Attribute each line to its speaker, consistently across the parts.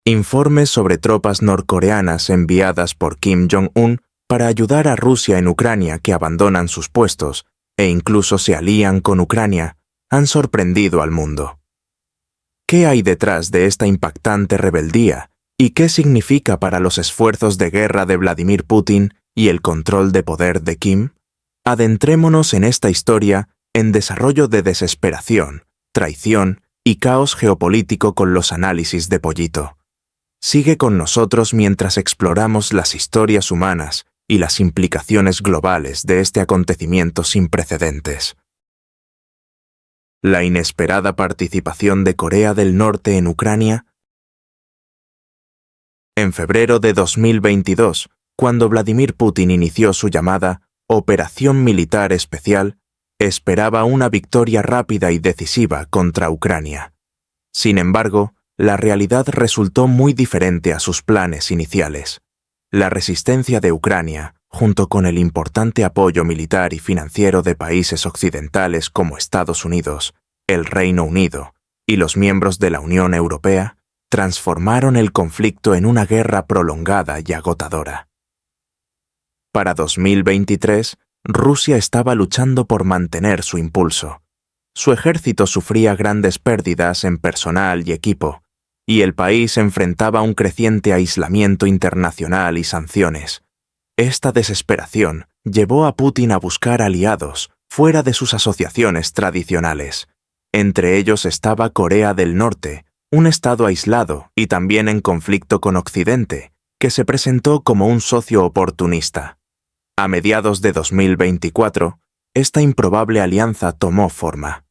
Speaker 1: Informes sobre tropas norcoreanas enviadas por Kim Jong-un para ayudar a Rusia en Ucrania que abandonan sus puestos e incluso se alían con Ucrania han sorprendido al mundo. ¿Qué hay detrás de esta impactante rebeldía y qué significa para los esfuerzos de guerra de Vladimir Putin y el control de poder de Kim? Adentrémonos en esta historia en desarrollo de desesperación, traición y caos geopolítico con los análisis de Pollito. Sigue con nosotros mientras exploramos las historias humanas y las implicaciones globales de este acontecimiento sin precedentes. La inesperada participación de Corea del Norte en Ucrania. En febrero de 2022, cuando Vladimir Putin inició su llamada Operación Militar Especial, esperaba una victoria rápida y decisiva contra Ucrania. Sin embargo, la realidad resultó muy diferente a sus planes iniciales. La resistencia de Ucrania, junto con el importante apoyo militar y financiero de países occidentales como Estados Unidos, el Reino Unido y los miembros de la Unión Europea, transformaron el conflicto en una guerra prolongada y agotadora. Para 2023, Rusia estaba luchando por mantener su impulso. Su ejército sufría grandes pérdidas en personal y equipo, y el país enfrentaba un creciente aislamiento internacional y sanciones. Esta desesperación llevó a Putin a buscar aliados fuera de sus asociaciones tradicionales. Entre ellos estaba Corea del Norte, un estado aislado y también en conflicto con Occidente, que se presentó como un socio oportunista. A mediados de 2024, esta improbable alianza tomó forma.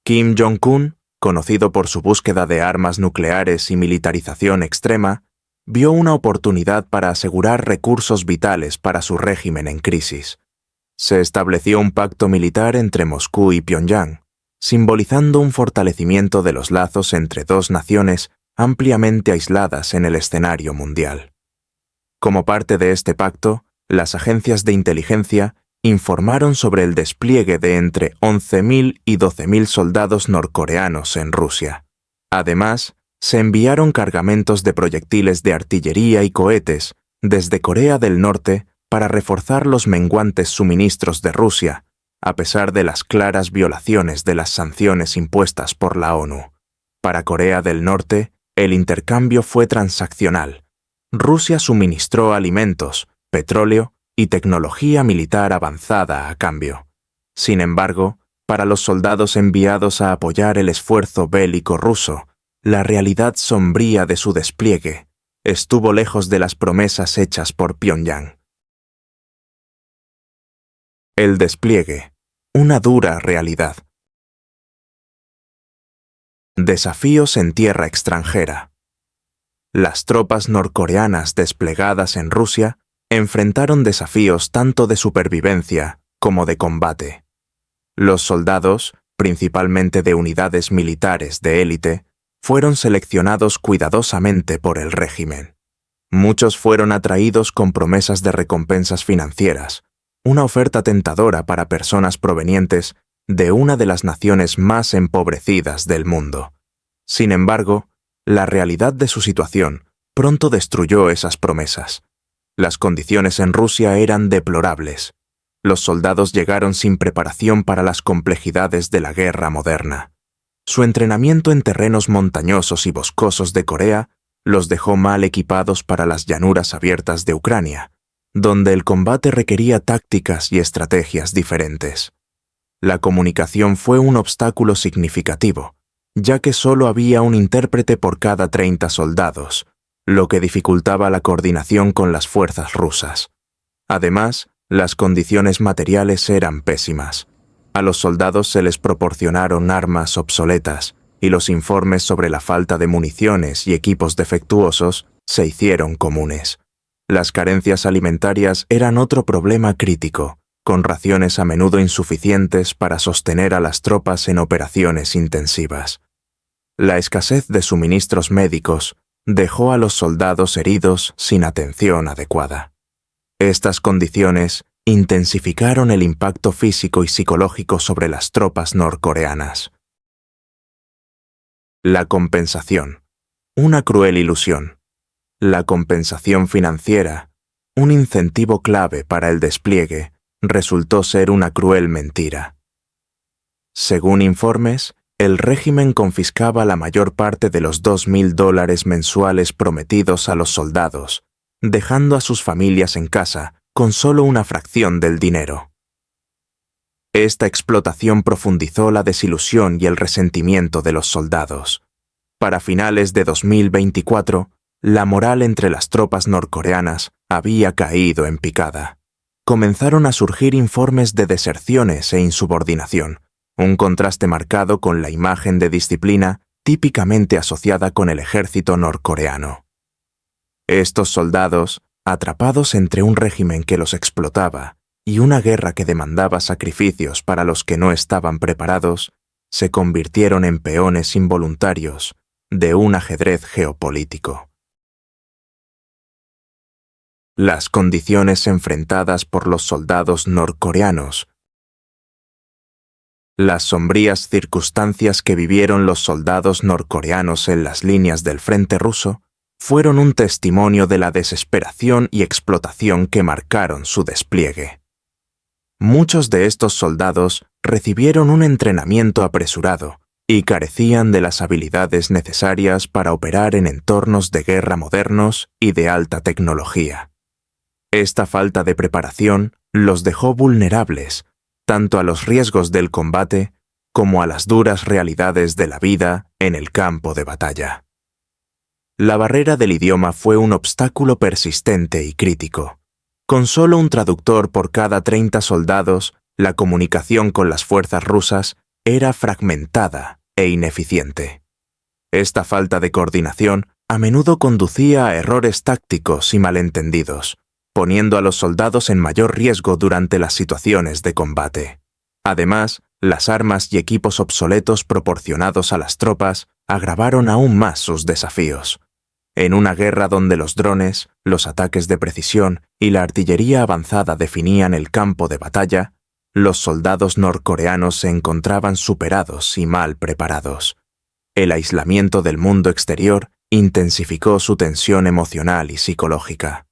Speaker 1: Kim Jong-un, conocido por su búsqueda de armas nucleares y militarización extrema, vio una oportunidad para asegurar recursos vitales para su régimen en crisis. Se estableció un pacto militar entre Moscú y Pyongyang, simbolizando un fortalecimiento de los lazos entre dos naciones ampliamente aisladas en el escenario mundial. Como parte de este pacto, las agencias de inteligencia informaron sobre el despliegue de entre 11.000 y 12.000 soldados norcoreanos en Rusia. Además, se enviaron cargamentos de proyectiles de artillería y cohetes desde Corea del Norte para reforzar los menguantes suministros de Rusia, a pesar de las claras violaciones de las sanciones impuestas por la ONU. Para Corea del Norte, el intercambio fue transaccional. Rusia suministró alimentos, petróleo y tecnología militar avanzada a cambio. Sin embargo, para los soldados enviados a apoyar el esfuerzo bélico ruso, la realidad sombría de su despliegue estuvo lejos de las promesas hechas por Pyongyang. El despliegue, una dura realidad. Desafíos en tierra extranjera. Las tropas norcoreanas desplegadas en Rusia enfrentaron desafíos tanto de supervivencia como de combate. Los soldados, principalmente de unidades militares de élite, fueron seleccionados cuidadosamente por el régimen. Muchos fueron atraídos con promesas de recompensas financieras, una oferta tentadora para personas provenientes de una de las naciones más empobrecidas del mundo. Sin embargo, la realidad de su situación pronto destruyó esas promesas. Las condiciones en Rusia eran deplorables. Los soldados llegaron sin preparación para las complejidades de la guerra moderna. Su entrenamiento en terrenos montañosos y boscosos de Corea los dejó mal equipados para las llanuras abiertas de Ucrania, donde el combate requería tácticas y estrategias diferentes. La comunicación fue un obstáculo significativo, ya que solo había un intérprete por cada 30 soldados, lo que dificultaba la coordinación con las fuerzas rusas. Además, las condiciones materiales eran pésimas. A los soldados se les proporcionaron armas obsoletas y los informes sobre la falta de municiones y equipos defectuosos se hicieron comunes. Las carencias alimentarias eran otro problema crítico, con raciones a menudo insuficientes para sostener a las tropas en operaciones intensivas. La escasez de suministros médicos dejó a los soldados heridos sin atención adecuada. Estas condiciones intensificaron el impacto físico y psicológico sobre las tropas norcoreanas. La compensación. una cruel ilusión. La compensación financiera, un incentivo clave para el despliegue, resultó ser una cruel mentira. Según informes, el régimen confiscaba la mayor parte de los $2.000 mensuales prometidos a los soldados, dejando a sus familias en casa con solo una fracción del dinero. Esta explotación profundizó la desilusión y el resentimiento de los soldados. Para finales de 2024, la moral entre las tropas norcoreanas había caído en picada. Comenzaron a surgir informes de deserciones e insubordinación, un contraste marcado con la imagen de disciplina típicamente asociada con el ejército norcoreano. Estos soldados, atrapados entre un régimen que los explotaba y una guerra que demandaba sacrificios para los que no estaban preparados, se convirtieron en peones involuntarios de un ajedrez geopolítico. Las condiciones enfrentadas por los soldados norcoreanos. Las sombrías circunstancias que vivieron los soldados norcoreanos en las líneas del frente ruso fueron un testimonio de la desesperación y explotación que marcaron su despliegue. Muchos de estos soldados recibieron un entrenamiento apresurado y carecían de las habilidades necesarias para operar en entornos de guerra modernos y de alta tecnología. Esta falta de preparación los dejó vulnerables tanto a los riesgos del combate como a las duras realidades de la vida en el campo de batalla. La barrera del idioma fue un obstáculo persistente y crítico. Con solo un traductor por cada 30 soldados, la comunicación con las fuerzas rusas era fragmentada e ineficiente. Esta falta de coordinación a menudo conducía a errores tácticos y malentendidos, poniendo a los soldados en mayor riesgo durante las situaciones de combate. Además, las armas y equipos obsoletos proporcionados a las tropas agravaron aún más sus desafíos. En una guerra donde los drones, los ataques de precisión y la artillería avanzada definían el campo de batalla, los soldados norcoreanos se encontraban superados y mal preparados. El aislamiento del mundo exterior intensificó su tensión emocional y psicológica.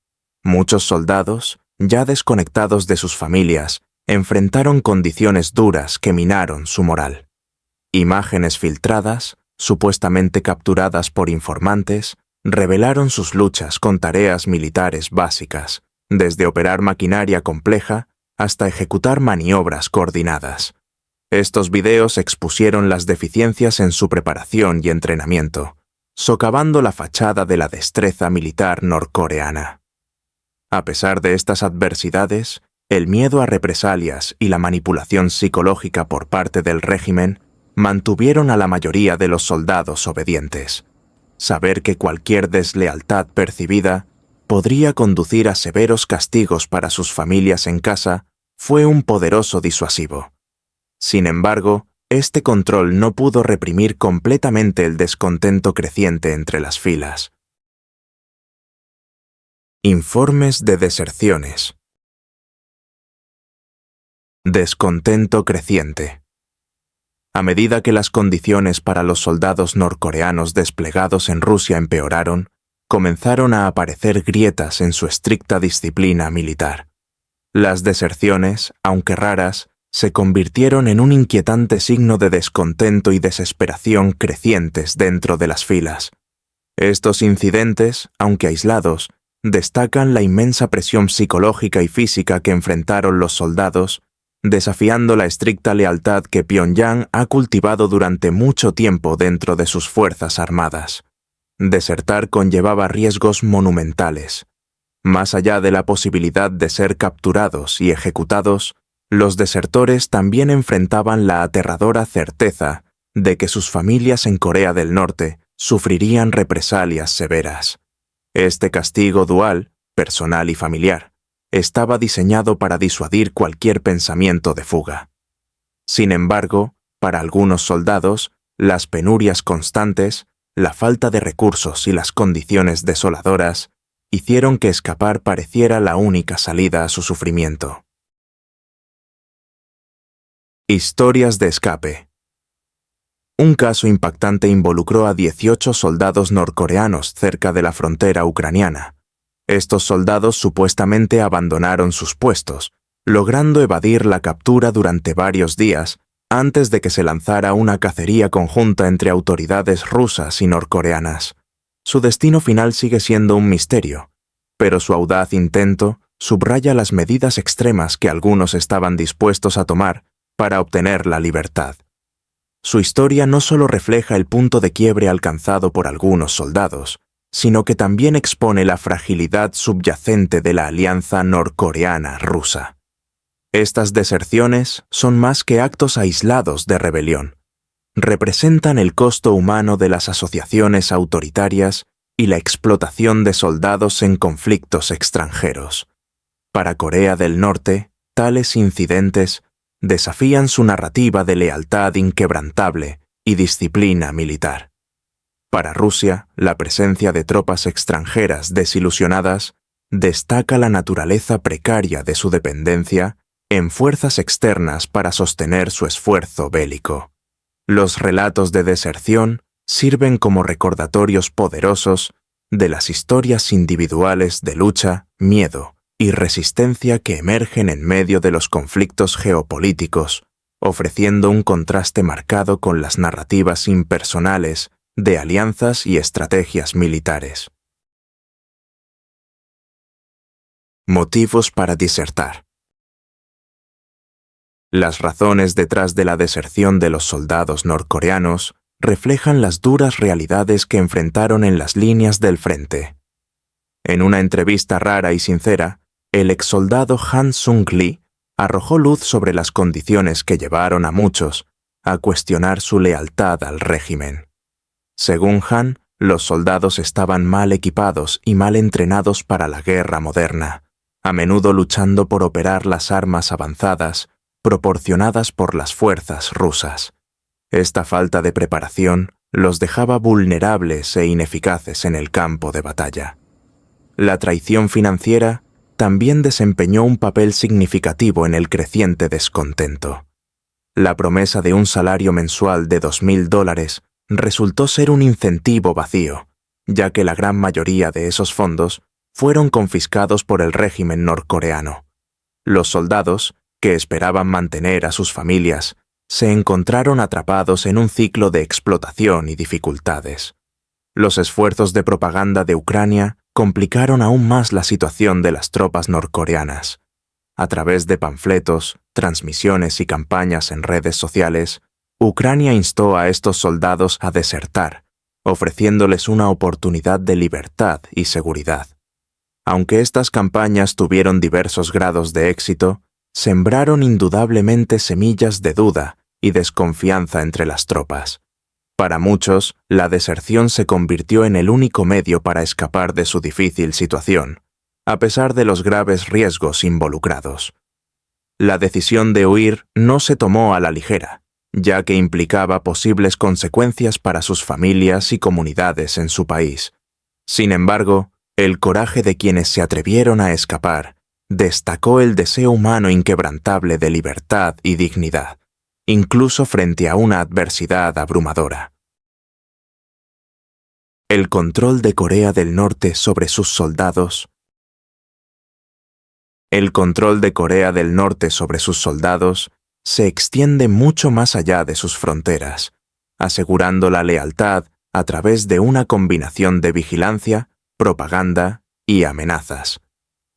Speaker 1: Muchos soldados, ya desconectados de sus familias, enfrentaron condiciones duras que minaron su moral. Imágenes filtradas, supuestamente capturadas por informantes, revelaron sus luchas con tareas militares básicas, desde operar maquinaria compleja hasta ejecutar maniobras coordinadas. Estos videos expusieron las deficiencias en su preparación y entrenamiento, socavando la fachada de la destreza militar norcoreana. A pesar de estas adversidades, el miedo a represalias y la manipulación psicológica por parte del régimen mantuvieron a la mayoría de los soldados obedientes. Saber que cualquier deslealtad percibida podría conducir a severos castigos para sus familias en casa fue un poderoso disuasivo. Sin embargo, este control no pudo reprimir completamente el descontento creciente entre las filas. Informes de deserciones. Descontento creciente. A medida que las condiciones para los soldados norcoreanos desplegados en Rusia empeoraron, comenzaron a aparecer grietas en su estricta disciplina militar. Las deserciones, aunque raras, se convirtieron en un inquietante signo de descontento y desesperación crecientes dentro de las filas. Estos incidentes, aunque aislados, destacan la inmensa presión psicológica y física que enfrentaron los soldados, desafiando la estricta lealtad que Pyongyang ha cultivado durante mucho tiempo dentro de sus fuerzas armadas. Desertar conllevaba riesgos monumentales. Más allá de la posibilidad de ser capturados y ejecutados, los desertores también enfrentaban la aterradora certeza de que sus familias en Corea del Norte sufrirían represalias severas. Este castigo dual, personal y familiar, estaba diseñado para disuadir cualquier pensamiento de fuga. Sin embargo, para algunos soldados, las penurias constantes, la falta de recursos y las condiciones desoladoras hicieron que escapar pareciera la única salida a su sufrimiento. Historias de escape. Un caso impactante involucró a 18 soldados norcoreanos cerca de la frontera ucraniana. Estos soldados supuestamente abandonaron sus puestos, logrando evadir la captura durante varios días antes de que se lanzara una cacería conjunta entre autoridades rusas y norcoreanas. Su destino final sigue siendo un misterio, pero su audaz intento subraya las medidas extremas que algunos estaban dispuestos a tomar para obtener la libertad. Su historia no solo refleja el punto de quiebre alcanzado por algunos soldados, sino que también expone la fragilidad subyacente de la alianza norcoreana-rusa. Estas deserciones son más que actos aislados de rebelión. Representan el costo humano de las asociaciones autoritarias y la explotación de soldados en conflictos extranjeros. Para Corea del Norte, tales incidentes desafían su narrativa de lealtad inquebrantable y disciplina militar. Para Rusia, la presencia de tropas extranjeras desilusionadas destaca la naturaleza precaria de su dependencia en fuerzas externas para sostener su esfuerzo bélico. Los relatos de deserción sirven como recordatorios poderosos de las historias individuales de lucha, miedo y resistencia que emergen en medio de los conflictos geopolíticos, ofreciendo un contraste marcado con las narrativas impersonales de alianzas y estrategias militares. Motivos para disertar. Las razones detrás de la deserción de los soldados norcoreanos reflejan las duras realidades que enfrentaron en las líneas del frente. En una entrevista rara y sincera, el exsoldado Han Sung-lee arrojó luz sobre las condiciones que llevaron a muchos a cuestionar su lealtad al régimen. Según Han, los soldados estaban mal equipados y mal entrenados para la guerra moderna, a menudo luchando por operar las armas avanzadas proporcionadas por las fuerzas rusas. Esta falta de preparación los dejaba vulnerables e ineficaces en el campo de batalla. La traición financiera también desempeñó un papel significativo en el creciente descontento. La promesa de un salario mensual de $2.000 resultó ser un incentivo vacío, ya que la gran mayoría de esos fondos fueron confiscados por el régimen norcoreano. Los soldados, que esperaban mantener a sus familias, se encontraron atrapados en un ciclo de explotación y dificultades. Los esfuerzos de propaganda de Ucrania complicaron aún más la situación de las tropas norcoreanas. A través de panfletos, transmisiones y campañas en redes sociales, Ucrania instó a estos soldados a desertar, ofreciéndoles una oportunidad de libertad y seguridad. Aunque estas campañas tuvieron diversos grados de éxito, sembraron indudablemente semillas de duda y desconfianza entre las tropas. Para muchos, la deserción se convirtió en el único medio para escapar de su difícil situación, a pesar de los graves riesgos involucrados. La decisión de huir no se tomó a la ligera, ya que implicaba posibles consecuencias para sus familias y comunidades en su país. Sin embargo, el coraje de quienes se atrevieron a escapar destacó el deseo humano inquebrantable de libertad y dignidad, incluso frente a una adversidad abrumadora. El control de Corea del Norte sobre sus soldados. El control de Corea del Norte sobre sus soldados se extiende mucho más allá de sus fronteras, asegurando la lealtad a través de una combinación de vigilancia, propaganda y amenazas.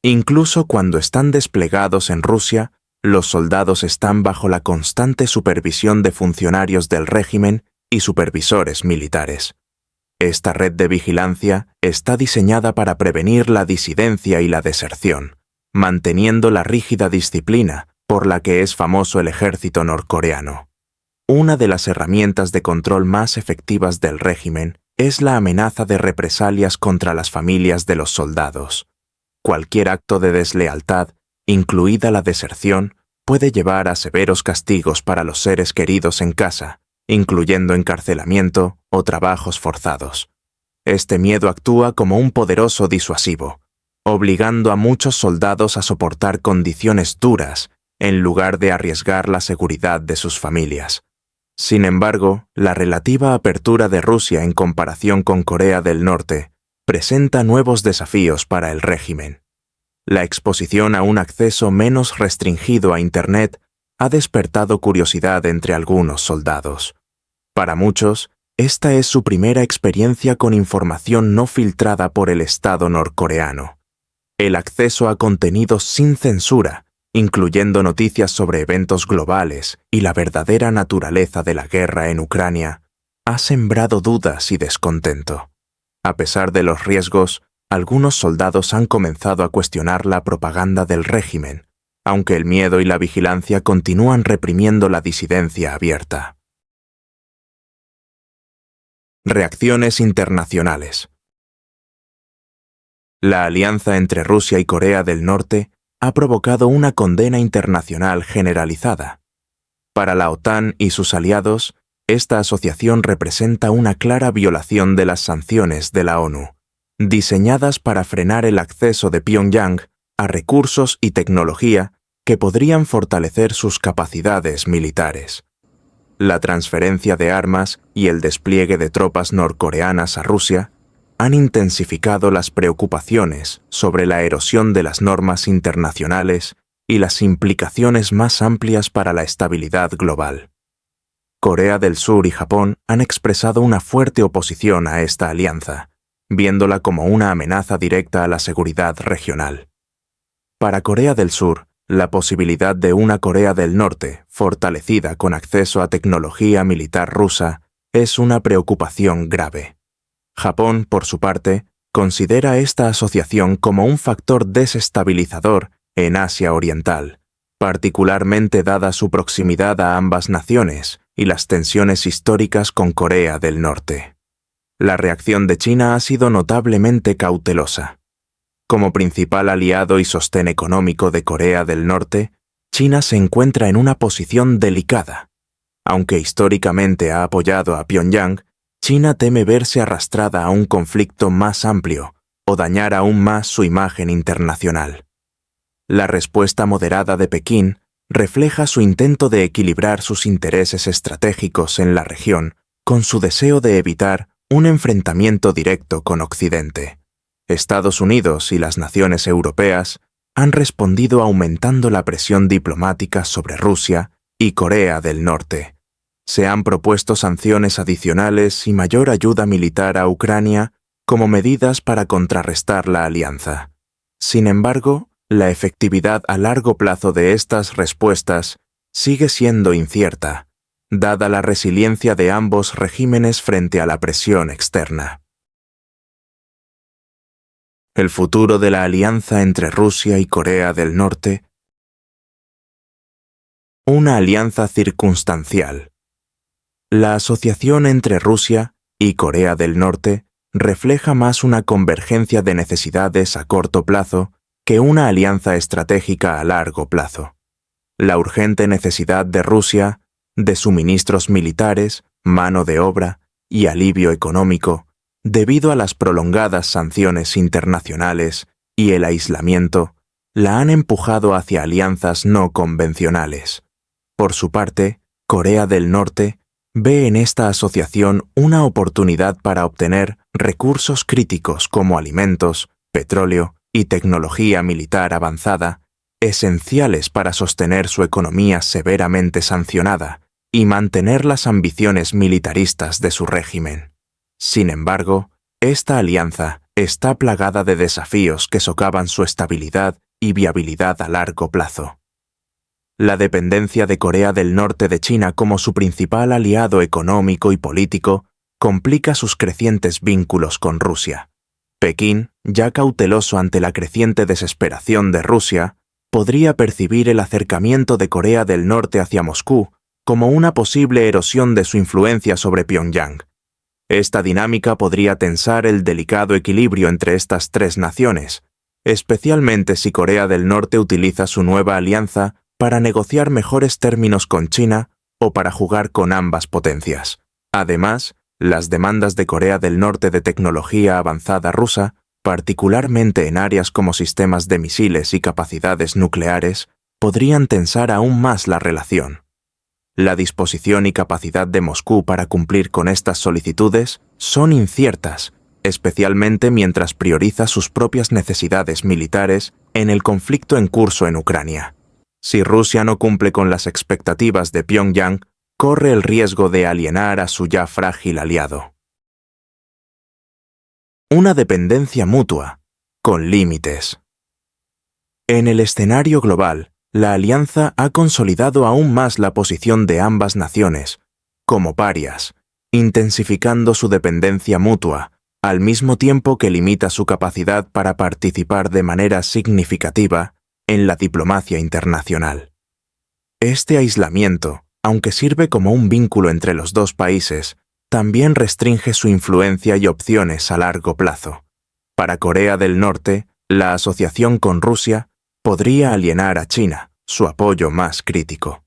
Speaker 1: Incluso cuando están desplegados en Rusia, los soldados están bajo la constante supervisión de funcionarios del régimen y supervisores militares. Esta red de vigilancia está diseñada para prevenir la disidencia y la deserción, manteniendo la rígida disciplina por la que es famoso el ejército norcoreano. Una de las herramientas de control más efectivas del régimen es la amenaza de represalias contra las familias de los soldados. Cualquier acto de deslealtad, incluida la deserción, puede llevar a severos castigos para los seres queridos en casa, incluyendo encarcelamiento o trabajos forzados. Este miedo actúa como un poderoso disuasivo, obligando a muchos soldados a soportar condiciones duras en lugar de arriesgar la seguridad de sus familias. Sin embargo, la relativa apertura de Rusia en comparación con Corea del Norte presenta nuevos desafíos para el régimen. La exposición a un acceso menos restringido a Internet ha despertado curiosidad entre algunos soldados. Para muchos, esta es su primera experiencia con información no filtrada por el Estado norcoreano. El acceso a contenidos sin censura, incluyendo noticias sobre eventos globales y la verdadera naturaleza de la guerra en Ucrania, ha sembrado dudas y descontento. A pesar de los riesgos, algunos soldados han comenzado a cuestionar la propaganda del régimen, aunque el miedo y la vigilancia continúan reprimiendo la disidencia abierta. Reacciones internacionales. La alianza entre Rusia y Corea del Norte ha provocado una condena internacional generalizada. Para la OTAN y sus aliados, esta asociación representa una clara violación de las sanciones de la ONU, diseñadas para frenar el acceso de Pyongyang a recursos y tecnología que podrían fortalecer sus capacidades militares. La transferencia de armas y el despliegue de tropas norcoreanas a Rusia han intensificado las preocupaciones sobre la erosión de las normas internacionales y las implicaciones más amplias para la estabilidad global. Corea del Sur y Japón han expresado una fuerte oposición a esta alianza, viéndola como una amenaza directa a la seguridad regional. Para Corea del Sur, la posibilidad de una Corea del Norte fortalecida con acceso a tecnología militar rusa es una preocupación grave. Japón, por su parte, considera esta asociación como un factor desestabilizador en Asia Oriental, particularmente dada su proximidad a ambas naciones y las tensiones históricas con Corea del Norte. La reacción de China ha sido notablemente cautelosa. Como principal aliado y sostén económico de Corea del Norte, China se encuentra en una posición delicada. Aunque históricamente ha apoyado a Pyongyang, China teme verse arrastrada a un conflicto más amplio o dañar aún más su imagen internacional. La respuesta moderada de Pekín refleja su intento de equilibrar sus intereses estratégicos en la región con su deseo de evitar un enfrentamiento directo con Occidente. Estados Unidos y las naciones europeas han respondido aumentando la presión diplomática sobre Rusia y Corea del Norte. Se han propuesto sanciones adicionales y mayor ayuda militar a Ucrania como medidas para contrarrestar la alianza. Sin embargo, la efectividad a largo plazo de estas respuestas sigue siendo incierta, dada la resiliencia de ambos regímenes frente a la presión externa. El futuro de la alianza entre Rusia y Corea del Norte. Una alianza circunstancial. La asociación entre Rusia y Corea del Norte refleja más una convergencia de necesidades a corto plazo que una alianza estratégica a largo plazo. La urgente necesidad de Rusia de suministros militares, mano de obra y alivio económico, debido a las prolongadas sanciones internacionales y el aislamiento, la han empujado hacia alianzas no convencionales. Por su parte, Corea del Norte ve en esta asociación una oportunidad para obtener recursos críticos como alimentos, petróleo y tecnología militar avanzada, esenciales para sostener su economía severamente sancionada y mantener las ambiciones militaristas de su régimen. Sin embargo, esta alianza está plagada de desafíos que socavan su estabilidad y viabilidad a largo plazo. La dependencia de Corea del Norte de China como su principal aliado económico y político complica sus crecientes vínculos con Rusia. Pekín, ya cauteloso ante la creciente desesperación de Rusia, podría percibir el acercamiento de Corea del Norte hacia Moscú como una posible erosión de su influencia sobre Pyongyang. Esta dinámica podría tensar el delicado equilibrio entre estas tres naciones, especialmente si Corea del Norte utiliza su nueva alianza para negociar mejores términos con China o para jugar con ambas potencias. Además, las demandas de Corea del Norte de tecnología avanzada rusa, particularmente en áreas como sistemas de misiles y capacidades nucleares, podrían tensar aún más la relación. La disposición y capacidad de Moscú para cumplir con estas solicitudes son inciertas, especialmente mientras prioriza sus propias necesidades militares en el conflicto en curso en Ucrania. Si Rusia no cumple con las expectativas de Pyongyang, corre el riesgo de alienar a su ya frágil aliado. Una dependencia mutua, con límites. En el escenario global, la alianza ha consolidado aún más la posición de ambas naciones, como parias, intensificando su dependencia mutua, al mismo tiempo que limita su capacidad para participar de manera significativa en la diplomacia internacional. Este aislamiento, aunque sirve como un vínculo entre los dos países, también restringe su influencia y opciones a largo plazo. Para Corea del Norte, la asociación con Rusia podría alienar a China, su apoyo más crítico.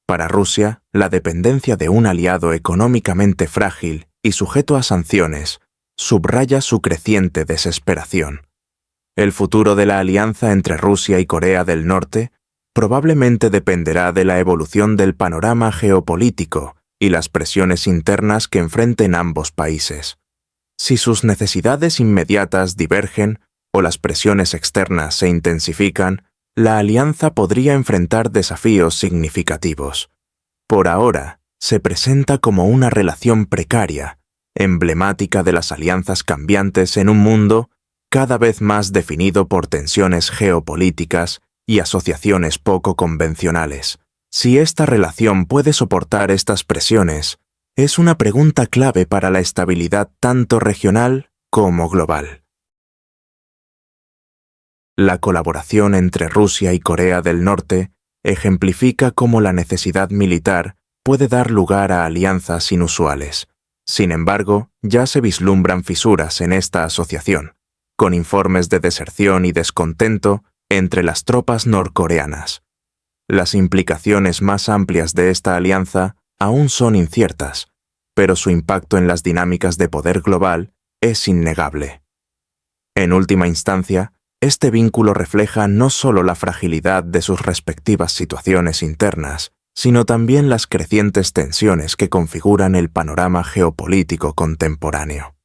Speaker 1: Para Rusia, la dependencia de un aliado económicamente frágil y sujeto a sanciones subraya su creciente desesperación. El futuro de la alianza entre Rusia y Corea del Norte probablemente dependerá de la evolución del panorama geopolítico y las presiones internas que enfrenten ambos países. Si sus necesidades inmediatas divergen o las presiones externas se intensifican, la alianza podría enfrentar desafíos significativos. Por ahora, se presenta como una relación precaria, emblemática de las alianzas cambiantes en un mundo cada vez más definido por tensiones geopolíticas y asociaciones poco convencionales. Si esta relación puede soportar estas presiones, es una pregunta clave para la estabilidad tanto regional como global. La colaboración entre Rusia y Corea del Norte ejemplifica cómo la necesidad militar puede dar lugar a alianzas inusuales. Sin embargo, ya se vislumbran fisuras en esta asociación, con informes de deserción y descontento entre las tropas norcoreanas. Las implicaciones más amplias de esta alianza aún son inciertas, pero su impacto en las dinámicas de poder global es innegable. En última instancia, este vínculo refleja no solo la fragilidad de sus respectivas situaciones internas, sino también las crecientes tensiones que configuran el panorama geopolítico contemporáneo.